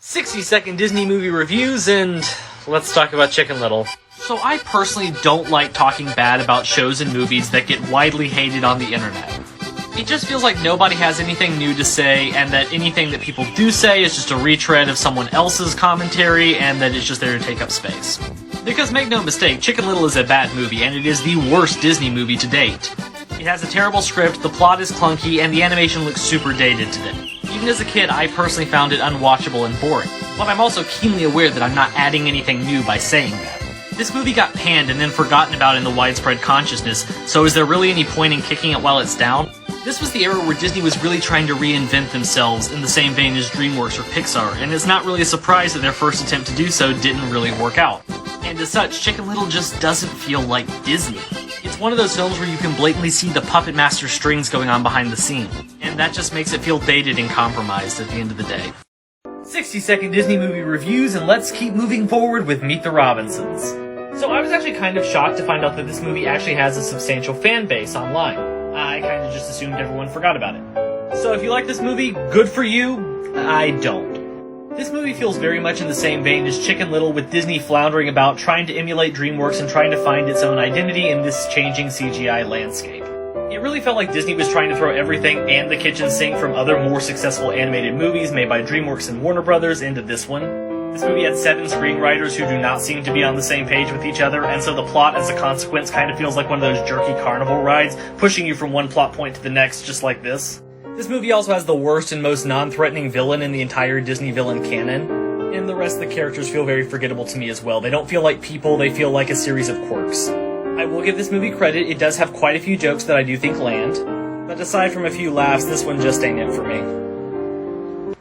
60-second Disney movie reviews, and let's talk about Chicken Little. So I personally don't like talking bad about shows and movies that get widely hated on the internet. It just feels like nobody has anything new to say, and that anything that people do say is just a retread of someone else's commentary, and that it's just there to take up space. Because make no mistake, Chicken Little is a bad movie, and it is the worst Disney movie to date. It has a terrible script, the plot is clunky, and the animation looks super dated today. Even as a kid, I personally found it unwatchable and boring. But I'm also keenly aware that I'm not adding anything new by saying that. This movie got panned and then forgotten about in the widespread consciousness, so is there really any point in kicking it while it's down? This was the era where Disney was really trying to reinvent themselves in the same vein as DreamWorks or Pixar, and it's not really a surprise that their first attempt to do so didn't really work out. And as such, Chicken Little just doesn't feel like Disney. It's one of those films where you can blatantly see the puppet master strings going on behind the scene, and that just makes it feel dated and compromised at the end of the day. 60-second Disney movie reviews, and let's keep moving forward with Meet the Robinsons. So I was actually kind of shocked to find out that this movie actually has a substantial fan base online. I kind of just assumed everyone forgot about it. So if you like this movie, good for you. I don't. This movie feels very much in the same vein as Chicken Little, with Disney floundering about trying to emulate DreamWorks and trying to find its own identity in this changing CGI landscape. It really felt like Disney was trying to throw everything and the kitchen sink from other more successful animated movies made by DreamWorks and Warner Brothers into this one. This movie had 7 screenwriters who do not seem to be on the same page with each other, and so the plot as a consequence kind of feels like one of those jerky carnival rides, pushing you from one plot point to the next just like this. This movie also has the worst and most non-threatening villain in the entire Disney villain canon, and the rest of the characters feel very forgettable to me as well. They don't feel like people, they feel like a series of quirks. I will give this movie credit, it does have quite a few jokes that I do think land, but aside from a few laughs, this one just ain't it for me.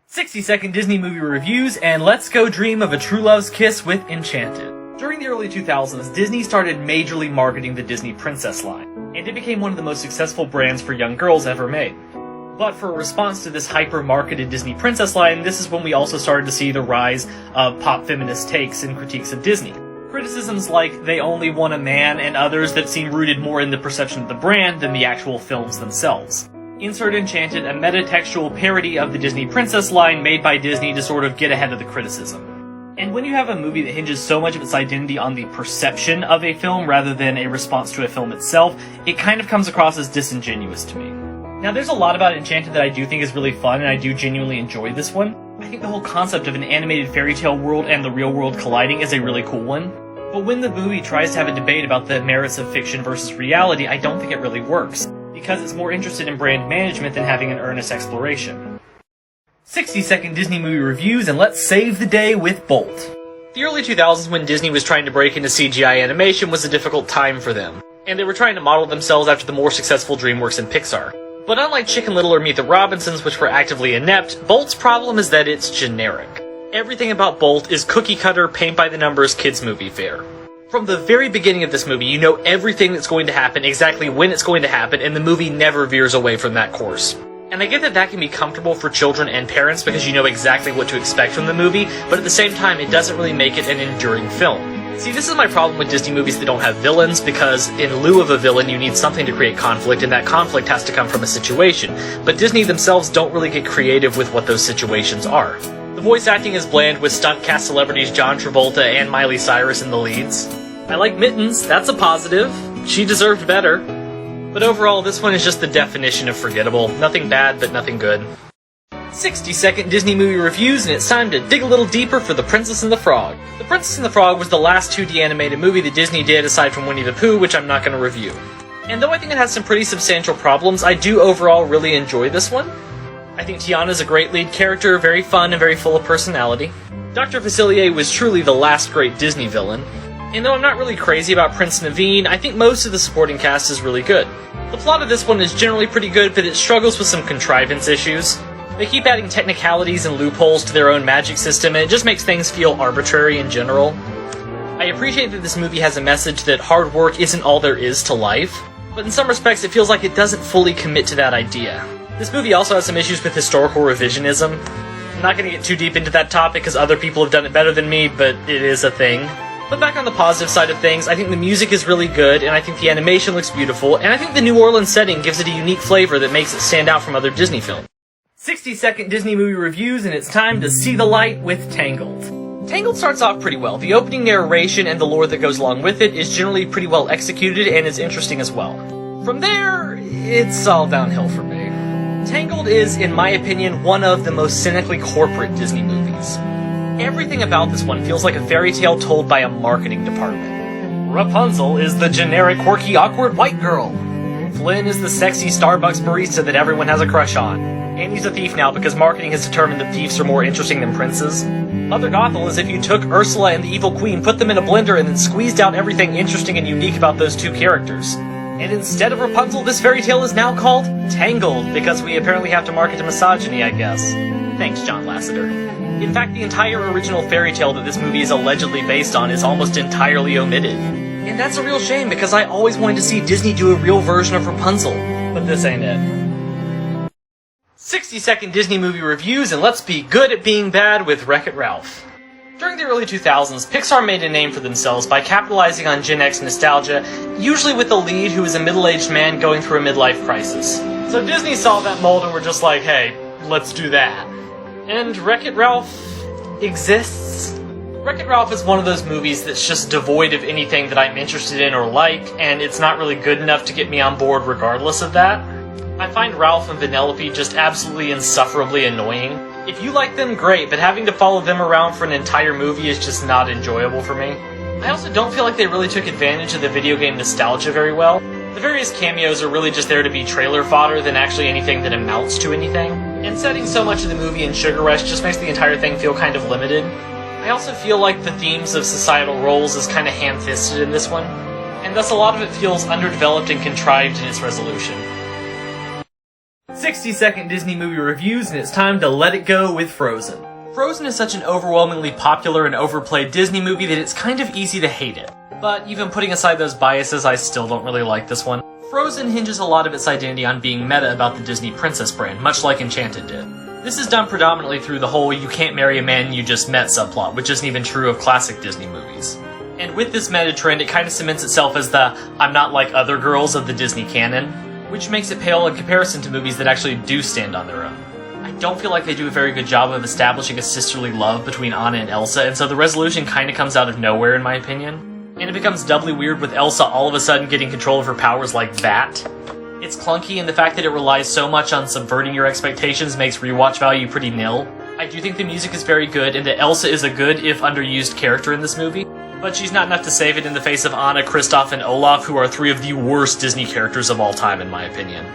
60-second Disney movie reviews, and let's go dream of a true love's kiss with Enchanted. During the early 2000s, Disney started majorly marketing the Disney Princess line, and it became one of the most successful brands for young girls ever made. But for a response to this hyper-marketed Disney Princess line, this is when we also started to see the rise of pop feminist takes and critiques of Disney. Criticisms like they only want a man, and others that seem rooted more in the perception of the brand than the actual films themselves. Insert Enchanted, a metatextual parody of the Disney Princess line made by Disney to sort of get ahead of the criticism. And when you have a movie that hinges so much of its identity on the perception of a film rather than a response to a film itself, it kind of comes across as disingenuous to me. Now, there's a lot about Enchanted that I do think is really fun, and I do genuinely enjoy this one. I think the whole concept of an animated fairy tale world and the real world colliding is a really cool one. But when the movie tries to have a debate about the merits of fiction versus reality, I don't think it really works, because it's more interested in brand management than having an earnest exploration. 60-second Disney movie reviews, and let's save the day with Bolt. The early 2000s, when Disney was trying to break into CGI animation, was a difficult time for them, and they were trying to model themselves after the more successful DreamWorks and Pixar. But unlike Chicken Little or Meet the Robinsons, which were actively inept, Bolt's problem is that it's generic. Everything about Bolt is cookie-cutter, paint-by-the-numbers kids movie fare. From the very beginning of this movie, you know everything that's going to happen, exactly when it's going to happen, and the movie never veers away from that course. And I get that that can be comfortable for children and parents because you know exactly what to expect from the movie, but at the same time, it doesn't really make it an enduring film. See, this is my problem with Disney movies that don't have villains, because in lieu of a villain, you need something to create conflict, and that conflict has to come from a situation. But Disney themselves don't really get creative with what those situations are. The voice acting is bland, with stunt cast celebrities John Travolta and Miley Cyrus in the leads. I like Mittens, that's a positive. She deserved better. But overall, this one is just the definition of forgettable. Nothing bad, but nothing good. 60-second Disney movie reviews, and it's time to dig a little deeper for The Princess and the Frog. The Princess and the Frog was the last 2D animated movie that Disney did aside from Winnie the Pooh, which I'm not going to review. And though I think it has some pretty substantial problems, I do overall really enjoy this one. I think Tiana's a great lead character, very fun and very full of personality. Dr. Facilier was truly the last great Disney villain. And though I'm not really crazy about Prince Naveen, I think most of the supporting cast is really good. The plot of this one is generally pretty good, but it struggles with some contrivance issues. They keep adding technicalities and loopholes to their own magic system, and it just makes things feel arbitrary in general. I appreciate that this movie has a message that hard work isn't all there is to life, but in some respects it feels like it doesn't fully commit to that idea. This movie also has some issues with historical revisionism. I'm not going to get too deep into that topic because other people have done it better than me, but it is a thing. But back on the positive side of things, I think the music is really good, and I think the animation looks beautiful, and I think the New Orleans setting gives it a unique flavor that makes it stand out from other Disney films. 60-second Disney movie reviews, and it's time to see the light with Tangled. Tangled starts off pretty well. The opening narration and the lore that goes along with it is generally pretty well executed and is interesting as well. From there, it's all downhill for me. Tangled is, in my opinion, one of the most cynically corporate Disney movies. Everything about this one feels like a fairy tale told by a marketing department. Rapunzel is the generic, quirky, awkward white girl. Flynn is the sexy Starbucks barista that everyone has a crush on. Annie's a thief now because marketing has determined that thieves are more interesting than princes. Mother Gothel is if you took Ursula and the Evil Queen, put them in a blender, and then squeezed out everything interesting and unique about those two characters. And instead of Rapunzel, this fairy tale is now called Tangled, because we apparently have to market to misogyny, I guess. Thanks, John Lasseter. In fact, the entire original fairy tale that this movie is allegedly based on is almost entirely omitted. And that's a real shame, because I always wanted to see Disney do a real version of Rapunzel. But this ain't it. 60-second Disney movie reviews, and let's be good at being bad with WreckIt Ralph. During the early 2000s, Pixar made a name for themselves by capitalizing on Gen X nostalgia, usually with the lead who is a middle-aged man going through a midlife crisis. So Disney saw that mold and were just like, hey, let's do that. And WreckIt Ralph exists. WreckIt Ralph is one of those movies that's just devoid of anything that I'm interested in or like, and it's not really good enough to get me on board regardless of that. I find Ralph and Vanellope just absolutely insufferably annoying. If you like them, great, but having to follow them around for an entire movie is just not enjoyable for me. I also don't feel like they really took advantage of the video game nostalgia very well. The various cameos are really just there to be trailer fodder than actually anything that amounts to anything. And setting so much of the movie in Sugar Rush just makes the entire thing feel kind of limited. I also feel like the themes of societal roles is kind of ham-fisted in this one, and thus a lot of it feels underdeveloped and contrived in its resolution. 60-second Disney movie reviews, and it's time to let it go with Frozen. Frozen is such an overwhelmingly popular and overplayed Disney movie that it's kind of easy to hate it. But even putting aside those biases, I still don't really like this one. Frozen hinges a lot of its identity on being meta about the Disney princess brand, much like Enchanted did. This is done predominantly through the whole you can't marry a man you just met subplot, which isn't even true of classic Disney movies. And with this meta trend, it kind of cements itself as the I'm not like other girls of the Disney canon, which makes it pale in comparison to movies that actually do stand on their own. I don't feel like they do a very good job of establishing a sisterly love between Anna and Elsa, and so the resolution kind of comes out of nowhere in my opinion. And it becomes doubly weird with Elsa all of a sudden getting control of her powers like that. It's clunky, and the fact that it relies so much on subverting your expectations makes rewatch value pretty nil. I do think the music is very good, and that Elsa is a good, if underused, character in this movie, but she's not enough to save it in the face of Anna, Kristoff, and Olaf, who are three of the worst Disney characters of all time, in my opinion.